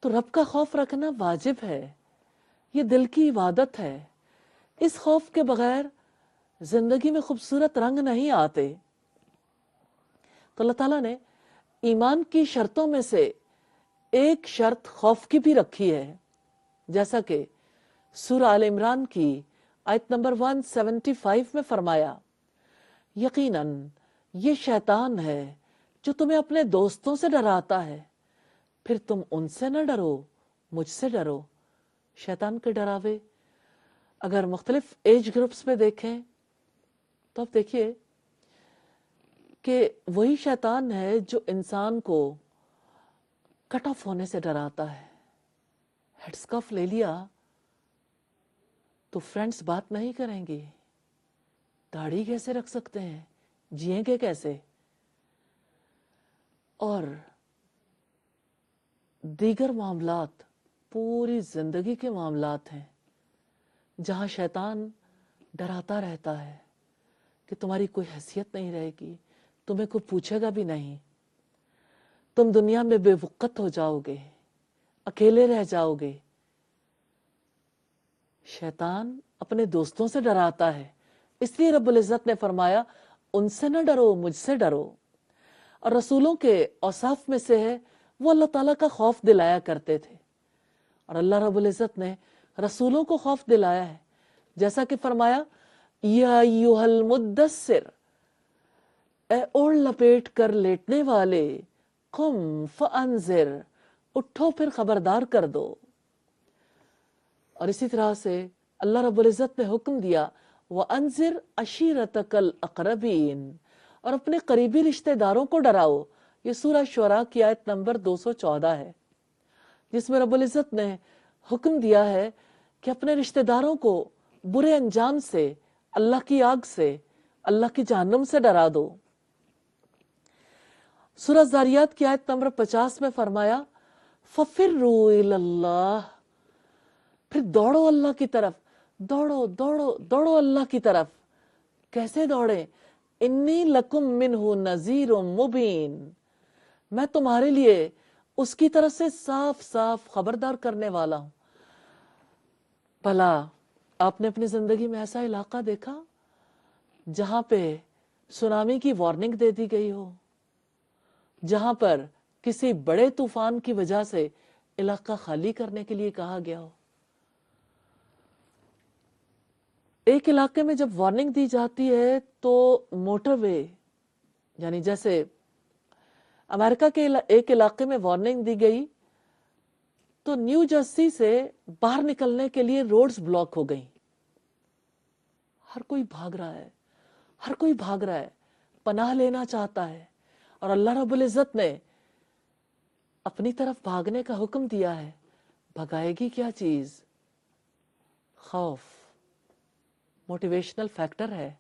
تو رب کا خوف رکھنا واجب ہے، یہ دل کی عبادت ہے. اس خوف کے بغیر زندگی میں خوبصورت رنگ نہیں آتے. تو اللہ تعالیٰ نے ایمان کی شرطوں میں سے ایک شرط خوف کی بھی رکھی ہے، جیسا کہ سورہ آل عمران کی آیت نمبر 175 میں فرمایا، یقیناً یہ شیطان ہے جو تمہیں اپنے دوستوں سے ڈراتا ہے، پھر تم ان سے نہ ڈرو، مجھ سے ڈرو. شیطان کے ڈراوے اگر مختلف ایج گروپس میں دیکھیں تو اب دیکھیے کہ وہی شیطان ہے جو انسان کو کٹ آف ہونے سے ڈراتا ہے. ہیڈ اسکارف لے لیا تو فرینڈز بات نہیں کریں گے، داڑھی کیسے رکھ سکتے ہیں، جئیں گے کیسے، اور دیگر معاملات پوری زندگی کے معاملات ہیں جہاں شیطان ڈراتا رہتا ہے کہ تمہاری کوئی حیثیت نہیں رہے گی، تمہیں کوئی پوچھے گا بھی نہیں، تم دنیا میں بے وقت ہو جاؤ گے، اکیلے رہ جاؤ گے. شیطان اپنے دوستوں سے ڈراتا ہے، اس لیے رب العزت نے فرمایا ان سے نہ ڈرو، مجھ سے ڈرو. اور رسولوں کے اوصاف میں سے ہے وہ اللہ تعالیٰ کا خوف دلایا کرتے تھے، اور اللہ رب العزت نے رسولوں کو خوف دلایا ہے، جیسا کہ فرمایا یا ایھا المدثر، اے اوڑھ لپیٹ کر لیٹنے والے، قم فانذر، اٹھو پھر خبردار کر دو. اور اسی طرح سے اللہ رب العزت نے حکم دیا وَأَنذِرْ عَشِيرَتَكَ الْأَقْرَبِينَ، اور اپنے قریبی رشتہ داروں کو ڈراؤ. یہ سورہ شعراء کی آیت نمبر 214 ہے، جس میں رب العزت نے حکم دیا ہے کہ اپنے رشتہ داروں کو برے انجام سے، اللہ کی آگ سے، اللہ کی جہنم سے ڈرا دو. سورہ زاریات کی آیت نمبر 50 میں فرمایا فَفِرُّوا إِلَى اللَّهِ، پھر دوڑو اللہ کی طرف، دوڑو دوڑو دوڑو اللہ کی طرف. کیسے دوڑیں؟ انی لکم منہ نذیر مبین، میں تمہارے لیے اس کی طرف سے صاف صاف خبردار کرنے والا ہوں. بھلا آپ نے اپنی زندگی میں ایسا علاقہ دیکھا جہاں پہ سونامی کی وارننگ دے دی گئی ہو، جہاں پر کسی بڑے طوفان کی وجہ سے علاقہ خالی کرنے کے لیے کہا گیا ہو؟ ایک علاقے میں جب وارننگ دی جاتی ہے تو موٹر وے، یعنی جیسے امریکہ کے ایک علاقے میں وارننگ دی گئی تو نیو جرسی سے باہر نکلنے کے لیے روڈز بلاک ہو گئیں. ہر کوئی بھاگ رہا ہے، ہر کوئی بھاگ رہا ہے، پناہ لینا چاہتا ہے، اور اللہ رب العزت نے اپنی طرف بھاگنے کا حکم دیا ہے. بھگائے گی کیا چیز؟ خوف. موٹیویشنل فیکٹر ہے،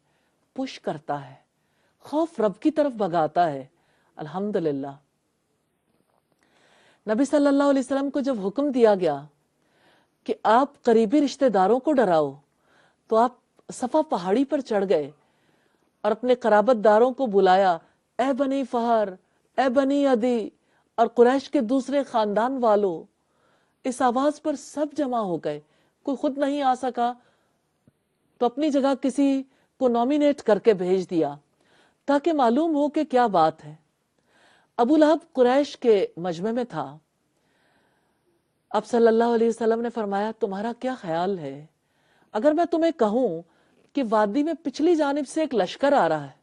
پش کرتا ہے. خوف رب کی طرف بھگاتا ہے. الحمدللہ نبی صلی اللہ علیہ وسلم کو جب حکم دیا گیا کہ آپ قریبی رشتہ داروں کو ڈراؤ تو آپ صفا پہاڑی پر چڑھ گئے اور اپنے قرابت داروں کو بلایا، اے بنی فہر، اے بنی عدی، اور قریش کے دوسرے خاندان والوں. اس آواز پر سب جمع ہو گئے، کوئی خود نہیں آ سکا تو اپنی جگہ کسی کو نامینیٹ کر کے بھیج دیا تاکہ معلوم ہو کہ کیا بات ہے. ابو لہب قریش کے مجمع میں تھا. اب صلی اللہ علیہ وسلم نے فرمایا تمہارا کیا خیال ہے اگر میں تمہیں کہوں کہ وادی میں پچھلی جانب سے ایک لشکر آ رہا ہے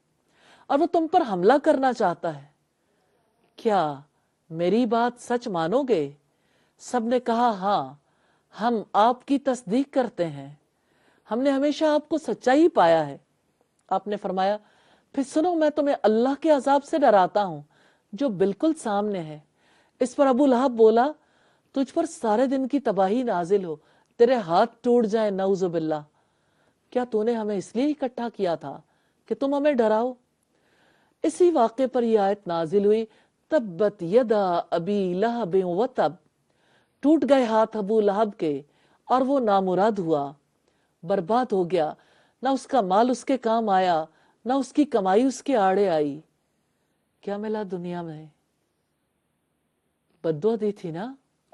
اور وہ تم پر حملہ کرنا چاہتا ہے، کیا میری بات سچ مانو گے؟ سب نے کہا ہاں، ہم آپ کی تصدیق کرتے ہیں، ہم نے ہمیشہ آپ کو سچائی پایا ہے. آپ نے فرمایا پھر سنو، میں تمہیں اللہ کے عذاب سے ڈراتا ہوں جو بالکل سامنے ہے. اس پر ابو لہب بولا تجھ پر سارے دن کی تباہی نازل ہو، تیرے ہاتھ ٹوٹ جائیں نعوذ باللہ. کیا تو نے ہمیں اس لیے اکٹھا کیا تھا کہ تم ہمیں ڈراؤ؟ اسی واقعے پر یہ آیت نازل ہوئی تبت یدا ابی لہب وتب، ٹوٹ گئے ہاتھ ابو لہب کے اور وہ نامراد ہوا، برباد ہو گیا، نہ اس کا مال اس کے کام آیا، نہ اس کی کمائی اس کے آڑے آئی. کیا ملا دنیا میں؟ بد دعا دی تھی نا،